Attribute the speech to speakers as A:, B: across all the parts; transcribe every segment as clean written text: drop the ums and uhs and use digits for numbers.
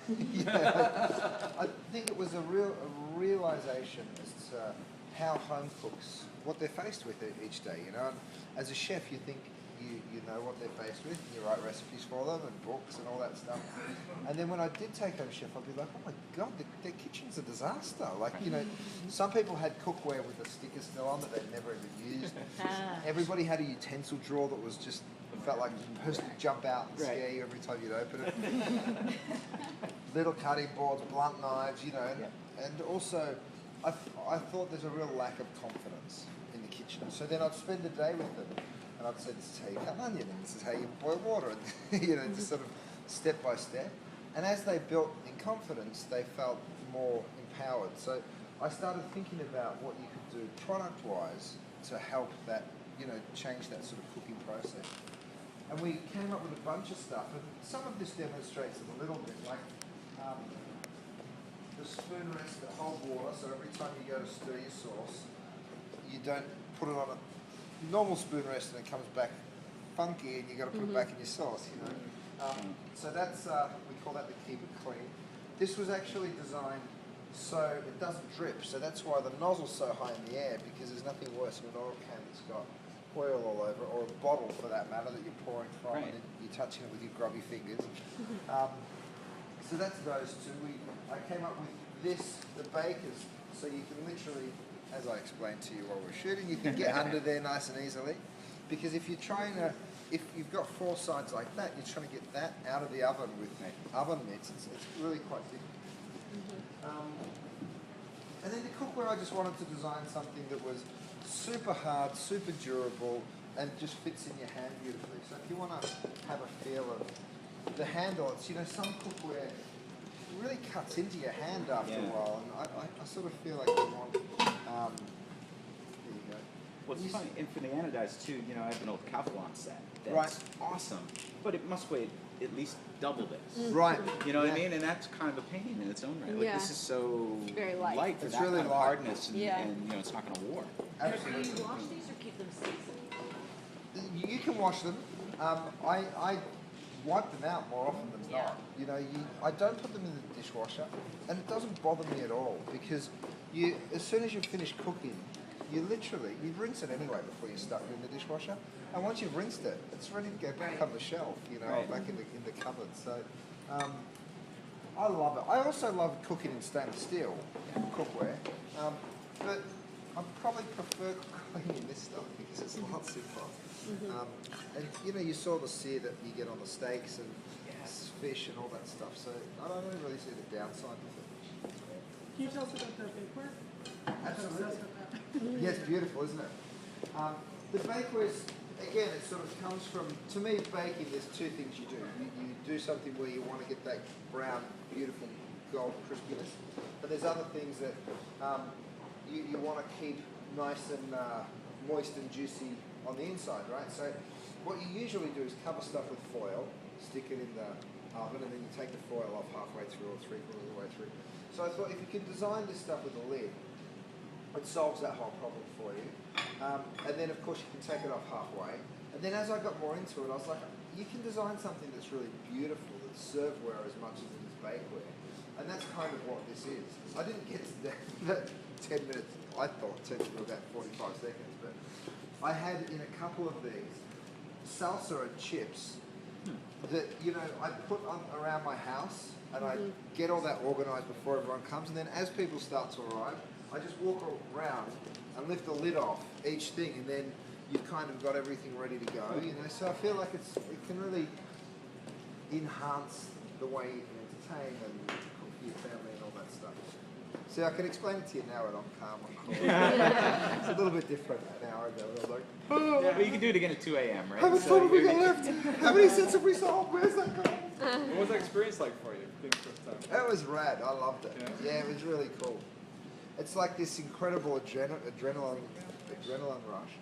A: Yeah, I think it was a realization as to how home cooks, what they're faced with each day. You know, and as a chef, you think you know what they're faced with, and you write recipes for them and books and all that stuff. And then when I did take home chef, I'd be like, oh my god, their kitchen's a disaster. Like, you know, some people had cookware with the sticker still on that they'd never even used. Everybody had a utensil drawer that was just felt like a person would jump out and scare you every time you'd open it. Little cutting boards, blunt knives, you know, and also I thought there's a real lack of confidence in the kitchen. So then I'd spend the day with them and I'd say, this is how you cut an onion and this is how you boil water, and you know, just sort of step by step. And as they built in confidence, they felt more empowered. So I started thinking about what you could do product-wise to help that, you know, change that sort of cooking process. And we came up with a bunch of stuff, and some of this demonstrates it a little bit, like the spoon rest that hold water, so every time you go to stir your sauce, you don't put it on a normal spoon rest and it comes back funky and you've got to put it back in your sauce, you know. So that's, we call that the keep it clean. This was actually designed so it doesn't drip, so that's why the nozzle's so high in the air, because there's nothing worse than an oil can that's got oil all over, or a bottle for that matter that you're pouring from, and you're touching it with your grubby fingers. So that's those two. I came up with this, the bakers, so you can literally, as I explained to you while we're shooting, you can get under there nice and easily, because if you're trying to, if you've got four sides like that, you're trying to get that out of the oven with oven mitts, it's really quite difficult. And then the cookware, I just wanted to design something that was super hard, super durable, and just fits in your hand beautifully. So if you want to have a feel of the handle, it's, you know, some cookware really cuts into your hand after a while, and I sort of feel like you want, there you go.
B: Well, it's funny, and for the anodized too, you know, I have an old Calphalon set that's awesome, but it must weigh at least double this.
A: Right.
B: You know what I mean? And that's kind of a pain in its own right. Like, this is so
C: very light.
B: for
A: it's
B: that
A: really
B: kind of hardness, and, and you know, it's not going to warp.
A: Absolutely.
C: Do you wash these or keep them seasoned?
A: You can wash them. I wipe them out more often than not. You know, I don't put them in the dishwasher, and it doesn't bother me at all, because as soon as you finish cooking, you rinse it anyway before you stuff it in the dishwasher, and once you've rinsed it, it's ready to go back on the shelf, you know, back in the cupboard. So I love it. I also love cooking in stainless steel cookware, but I probably prefer cooking in this stuff because it's a lot simpler. And you know, you saw the sear that you get on the steaks and fish and all that stuff, so I don't really see the downside with it.
D: Can you tell us about the bakeware?
A: Absolutely. Yeah, it's beautiful, isn't it? The bakeware, again, it sort of comes from, to me, baking, there's two things you do. You do something where you want to get that brown, beautiful gold crispiness, but there's other things that you want to keep nice and moist and juicy on the inside, right? So what you usually do is cover stuff with foil, stick it in the oven, and then you take the foil off halfway through or three-quarters of the way through. So I thought if you can design this stuff with a lid, it solves that whole problem for you. And then of course you can take it off halfway. And then as I got more into it, I was like, you can design something that's really beautiful, that's serveware as much as it is bakeware. And that's kind of what this is. I didn't get to that 10 minutes, I thought, turned to about 45 seconds, but I had in a couple of these salsa and chips that, you know, I put on around my house, and I get all that organised before everyone comes, and then as people start to arrive, I just walk around and lift the lid off each thing, and then you've kind of got everything ready to go, you know. So I feel like it can really enhance the way you can entertain and cook for your family and all that stuff. See, I can explain it to you now when I'm calm and cool. It's a little bit different an hour ago. I was like, oh,
B: Yeah, but you can do it again at 2 a.m., right?
A: how much time have we got left? How many sets have we sold? Where's that gone?
E: What was that experience like for you? Being first time?
A: It was rad. I loved it. Yeah, it was really cool. It's like this incredible adrenaline rush.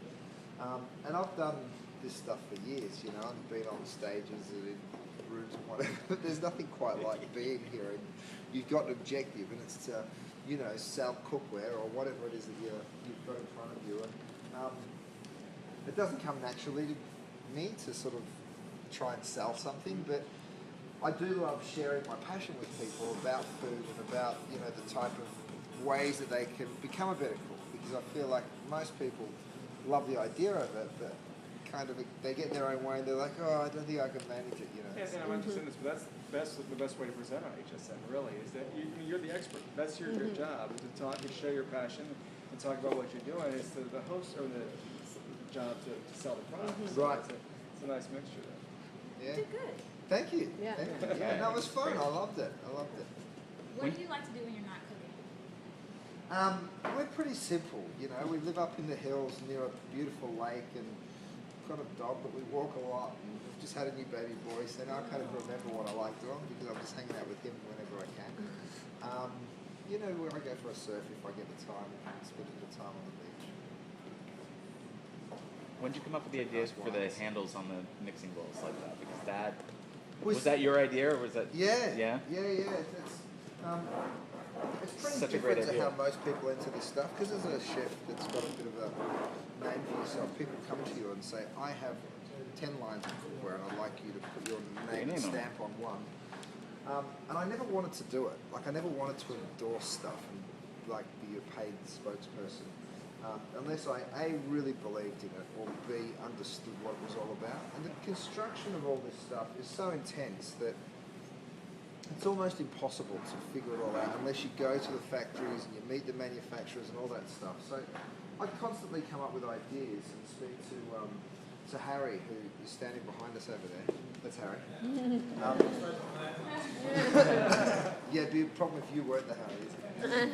A: And I've done this stuff for years, you know. I've been on stages and in rooms and whatever. But there's nothing quite like being here. And you've got an objective, and it's to, you know, sell cookware or whatever it is that you've got in front of you. And it doesn't come naturally to me to sort of try and sell something, but I do love sharing my passion with people about food and about, you know, the type of ways that they can become a better cook, because I feel like most people love the idea of it, but kind of they get in their own way and they're like, oh, I don't think I can manage it, you know.
E: Yeah, I'm understanding this, but that's the best way to present on HSN, really, is that you're the expert. That's your job, is to talk and show your passion and talk about what you're doing. It's the host or the job to sell the product. So
A: Right.
E: It's a nice mixture there.
A: Yeah.
C: You did good.
A: Thank you.
C: Yeah.
A: Thank you. Yeah, no, it was fun. I loved it. I loved it.
F: What do you like to do when you're not cooking?
A: We're pretty simple, you know. We live up in the hills near a beautiful lake, and we've got a dog that we walk a lot. And we've just had a new baby boy, so now I kind of remember what I like doing because I'm just hanging out with him whenever I can. You know, where I go for a surf if I get the time and spend a bit of time on the beach.
B: When did you come up with the ideas for the handles on the mixing bowls like that? Because that
A: Was-
B: was that your idea, or was that?
A: Yeah.
B: Yeah.
A: It's pretty
B: Such a great
A: different to
B: idea.
A: how most people enter this stuff, because as a chef that's got a bit of a name for yourself, people come to you and say, I have 10 lines of cookware and I'd like you to put your name and stamp on one. And I never wanted to do it. Like, I never wanted to endorse stuff and like be a paid spokesperson. Unless I A, really believed in it, or B, understood what it was all about. And the construction of all this stuff is so intense that it's almost impossible to figure it all out unless you go to the factories and you meet the manufacturers and all that stuff. So I constantly come up with ideas and speak to Harry, who is standing behind us over there. That's Harry. Yeah, it'd be a problem if you weren't the Harry.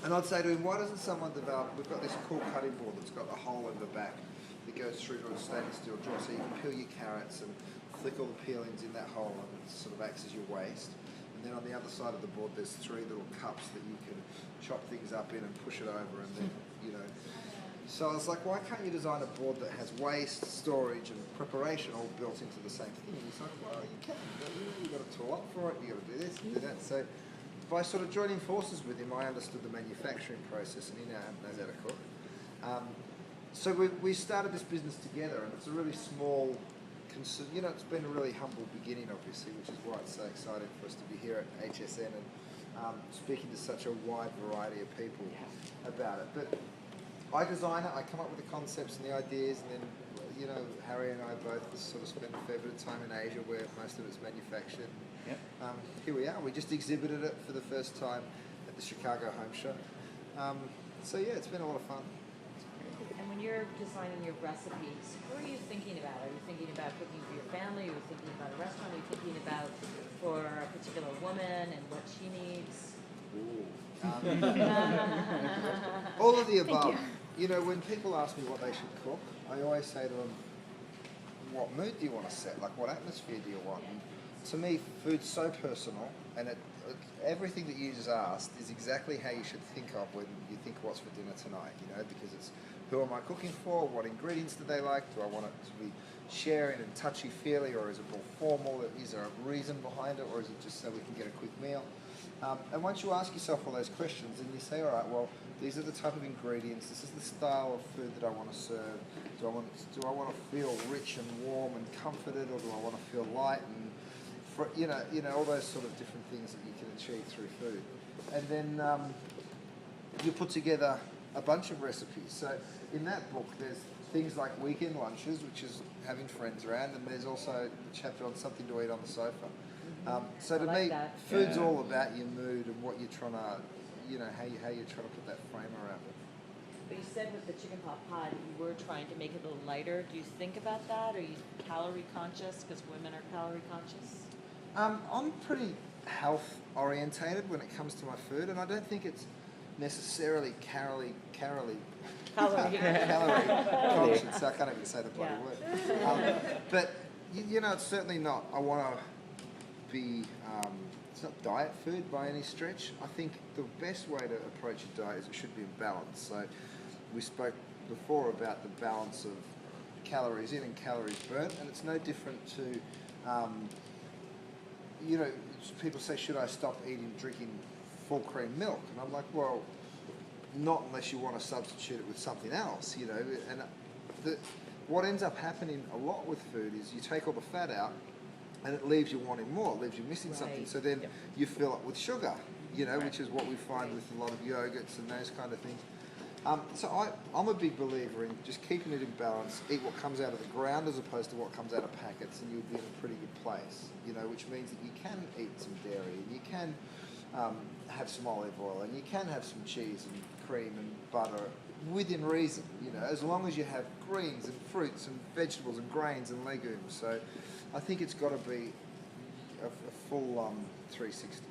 A: And I'd say to him, why doesn't someone develop, we've got this cool cutting board that's got a hole in the back that goes through to a stainless steel drawer, so you can peel your carrots and flick all the peelings in that hole, and it sort of acts as your waste. And then on the other side of the board there's 3 little cups that you can chop things up in and push it over, and then, you know. So I was like, why can't you design a board that has waste, storage and preparation all built into the same thing? And he's like, well, you can. You've got to tool up for it, you've got to do this, do that. So by sort of joining forces with him, I understood the manufacturing process, and he now knows how to cook. So we started this business together, and it's a really small, you know, it's been a really humble beginning, obviously, which is why it's so exciting for us to be here at HSN and speaking to such a wide variety of people about it. But I design it, I come up with the concepts and the ideas, and then, you know, Harry and I both sort of spend a fair bit of time in Asia where most of it's manufactured.
B: Yep.
A: Here we are. We just exhibited it for the first time at the Chicago Home Show. So yeah, it's been a lot of fun.
C: And when you're designing your recipes, what are you thinking about? Are you thinking about cooking for your family? Are you thinking about a restaurant? Are you thinking about for a particular woman and what she needs?
A: All of the above. You know, when people ask me what they should cook, I always say to them, what mood do you want to set? Like, what atmosphere do you want? And to me, food's so personal, and everything that you just asked is exactly how you should think of when you think what's for dinner tonight, you know, because it's who am I cooking for, what ingredients do they like, do I want it to be sharing and touchy-feely, or is it more formal, is there a reason behind it, or is it just so we can get a quick meal? And once you ask yourself all those questions, and you say, all right, well, these are the type of ingredients, this is the style of food that I want to serve, do I want to feel rich and warm and comforted, or do I want to feel light and, you know, all those sort of different things that you can achieve through food. And then you put together a bunch of recipes. So in that book, there's things like weekend lunches, which is having friends around, and there's also a chapter on something to eat on the sofa. So to me, food's all about your mood and what you're trying to, you know, how you're trying to put that frame around it.
C: But you said with the chicken pot pie that you were trying to make it a little lighter. Do you think about that? Are you calorie conscious? Because women are calorie conscious.
A: I'm pretty health orientated when it comes to my food, and I don't think it's necessarily calorie conscious. I can't even say the bloody word. But you know, it's certainly not. I want to be. It's not diet food by any stretch. I think the best way to approach a diet is it should be in balance. So we spoke before about the balance of calories in and calories burnt, and it's no different to. You know, people say, should I stop drinking full cream milk? And I'm like, well, not unless you want to substitute it with something else, you know. And what ends up happening a lot with food is you take all the fat out and it leaves you wanting more, it leaves you missing something.
C: Right.
A: So then
B: Yep.
A: you fill up with sugar, you know,
B: Right.
A: which is what we find with a lot of yogurts and those kind of things. So I'm a big believer in just keeping it in balance. Eat what comes out of the ground as opposed to what comes out of packets, and you'll be in a pretty good place. You know, which means that you can eat some dairy, and you can have some olive oil, and you can have some cheese and cream and butter within reason. You know, as long as you have greens and fruits and vegetables and grains and legumes. So I think it's got to be a full 360.